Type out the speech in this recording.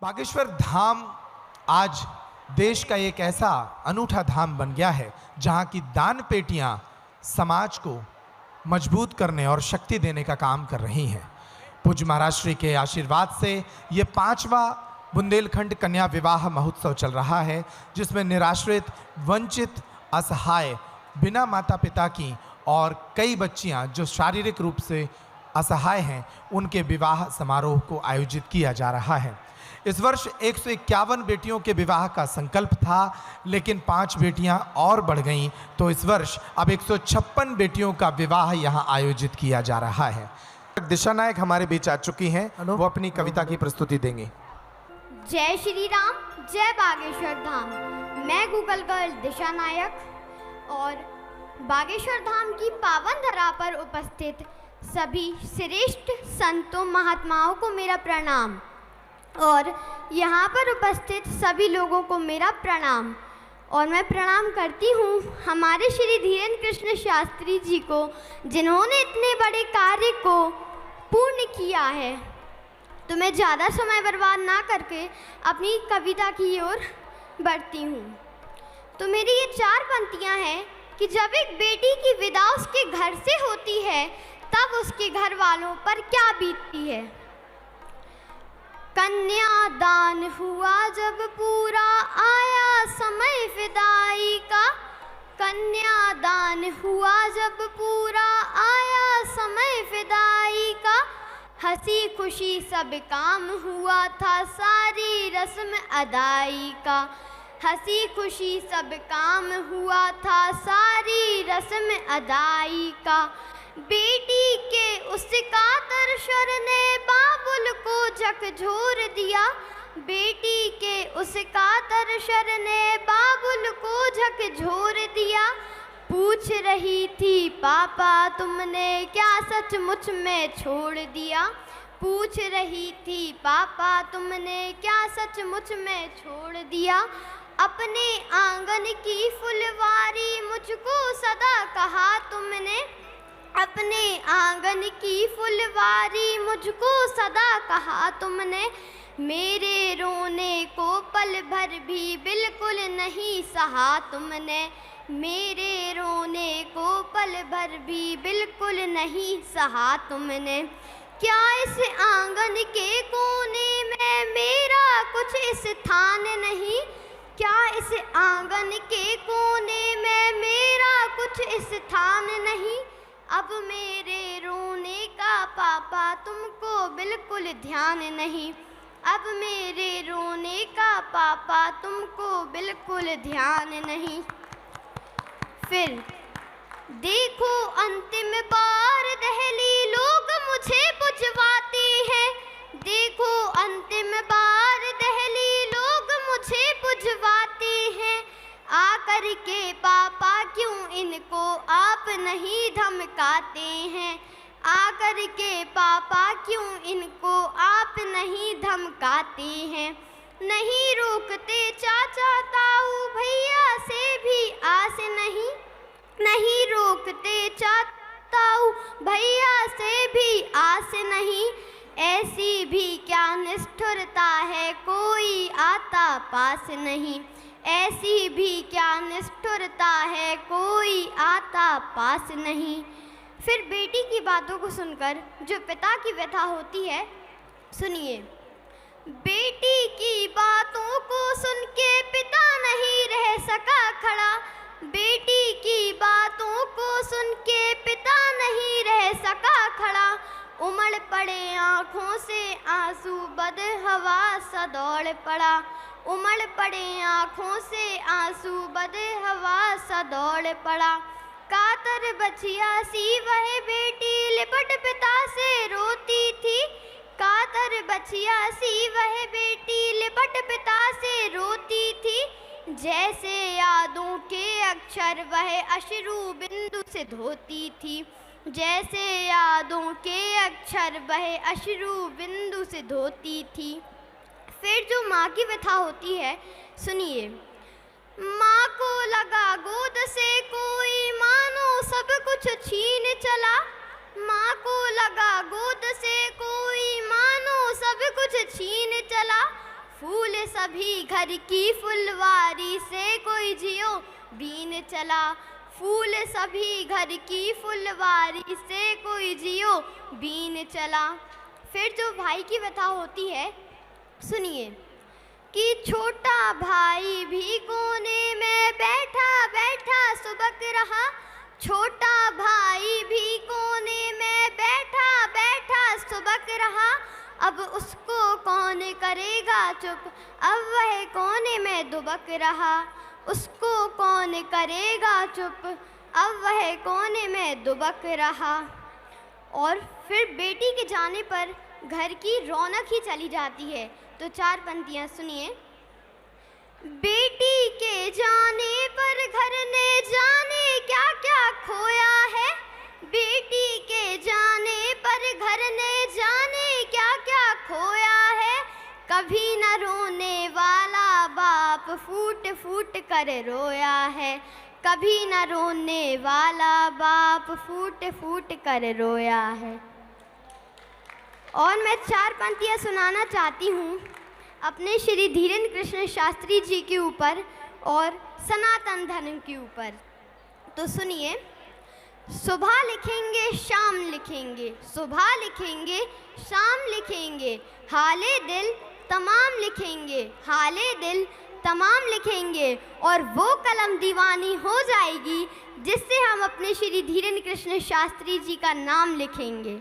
बागेश्वर धाम आज देश का एक ऐसा अनूठा धाम बन गया है जहां की दान पेटियां समाज को मजबूत करने और शक्ति देने का काम कर रही हैं। पूज्य महाराज श्री के आशीर्वाद से ये 5वां बुंदेलखंड कन्या विवाह महोत्सव चल रहा है, जिसमें निराश्रित, वंचित, असहाय, बिना माता पिता की और कई बच्चियां जो शारीरिक रूप से असहाय हैं, उनके विवाह समारोह को आयोजित किया जा रहा है। इस वर्ष 151 बेटियों के विवाह का संकल्प था, लेकिन 5 बेटियां और बढ़ गईं, तो इस वर्ष अब 156 बेटियों का विवाह यहां आयोजित किया जा रहा है। दिशा नायक हमारे बीच आ चुकी हैं, वो अपनी कविता की प्रस्तुति देंगी। जय श्री राम, जय बागेश्वर धाम। मैं गूगल गर्ल दिशा नायक और बागेश्वर धाम की पावन धरा पर उपस्थित सभी श्रेष्ठ संतों महात्माओं को मेरा प्रणाम और यहाँ पर उपस्थित सभी लोगों को मेरा प्रणाम। और मैं प्रणाम करती हूँ हमारे श्री धीरेन्द्र कृष्ण शास्त्री जी को, जिन्होंने इतने बड़े कार्य को पूर्ण किया है। तो मैं ज़्यादा समय बर्बाद ना करके अपनी कविता की ओर बढ़ती हूँ। तो मेरी ये 4 पंक्तियाँ हैं कि जब एक बेटी की विदा उसके घर से होती है, तब उसके घर वालों पर क्या बीतती है। कन्यादान हुआ जब पूरा, आया समय विदाई का। कन्यादान हुआ जब पूरा, आया समय विदाई का। हंसी खुशी सब काम हुआ था, सारी रस्म अदाई का। हंसी खुशी सब काम हुआ था, सारी रस्म अदाई का। बेटी के उसका तरशर ने बाबुल को झकझोर दिया। बेटी के उसका तरशर ने बाबुल को झकझोर दिया। पूछ रही थी पापा तुमने क्या सचमुच में छोड़ दिया। पूछ रही थी पापा तुमने क्या सचमुच में छोड़ दिया। अपने आंगन की फुलवारी मुझको सदा कहा तुमने। अपने आंगन की फुलवारी मुझको सदा कहा तुमने। मेरे रोने को पल भर भी बिल्कुल नहीं सहा तुमने। मेरे रोने को पल भर भी बिल्कुल नहीं सहा तुमने। क्या इस आंगन के कोने में मेरा कुछ स्थान नहीं। क्या इस आंगन के कोने में मेरा कुछ स्थान नहीं। अब मेरे रोने का पापा तुमको बिल्कुल ध्यान नहीं। अब मेरे रोने का पापा तुमको बिल्कुल ध्यान नहीं। फिर देखो अंतिम बार दहली लोग मुझे बुझवाते हैं। देखो अंतिम बार दहली लोग मुझे बुझवाते हैं। आकर के पापा क्यों इनको आप नहीं धमकाते हैं। आकर के पापा क्यों इनको आप नहीं धमकाते हैं। नहीं रोकते चाचा ताऊ भैया से भी आस नहीं। नहीं रोकते चाचा ताऊ भैया से भी आस नहीं। ऐसी भी क्या निष्ठुरता है, कोई आता पास नहीं। ऐसी भी क्या निष्ठुरता है, कोई आता पास नहीं। फिर बेटी की बातों को सुनकर जो पिता की व्यथा होती है, सुनिए। बेटी की बातों को सुन के पिता नहीं रह सका खड़ा। बेटी की बातों को सुन के पिता नहीं रह सका खड़ा। उमड़ पड़े आँखों से आंसू, बदहवा सा दौड़ पड़ा। उमड़ पड़े आँखों से आंसू, बदहवा सा दौड़ पड़ा। कातर बचिया सी वह बेटी लिपट पिता से रोती थी। कातर बचिया सी वह बेटी लिपट पिता से रोती थी। जैसे यादों के अक्षर वह अश्रु बिंदु से धोती थी। जैसे यादों के अक्षर वह अश्रु बिंदु से धोती थी। फिर जो माँ की व्यथा होती है, सुनिए। माँ को लगा गोद से कोई मानो सब कुछ छीन चला। माँ को लगा गोद से कोई मानो सब कुछ छीन चला। फूल सभी घर की फुलवारी से कोई जियो बीन चला। फूल सभी घर की फुलवारी से कोई जियो बीन चला। फिर जो भाई की व्यथा होती है सुनिए कि छोटा भाई भी कोने में बैठा बैठा सुबक रहा। छोटा भाई भी कोने में बैठा बैठा सुबक रहा। अब उसको कौन करेगा चुप, अब वह कोने में दुबक रहा। उसको कौन करेगा चुप, अब वह कोने में दुबक रहा। और फिर बेटी के जाने पर घर की रौनक ही चली जाती है। तो 4 पंक्तियाँ सुनिए। बेटी के जाने पर घर ने जाने क्या क्या खोया है। बेटी के जाने पर घर ने जाने क्या क्या खोया है। कभी न रोने वाला बाप फूट फूट कर रोया है। कभी न रोने वाला बाप फूट फूट कर रोया है। और मैं 4 पंक्तियाँ सुनाना चाहती हूँ अपने श्री धीरेन्द्र कृष्ण शास्त्री जी के ऊपर और सनातन धर्म के ऊपर। तो सुनिए। सुबह लिखेंगे शाम लिखेंगे, सुबह लिखेंगे शाम लिखेंगे, हाले दिल तमाम लिखेंगे, हाले दिल तमाम लिखेंगे। और वो कलम दीवानी हो जाएगी जिससे हम अपने श्री धीरेन्द्र कृष्ण शास्त्री जी का नाम लिखेंगे।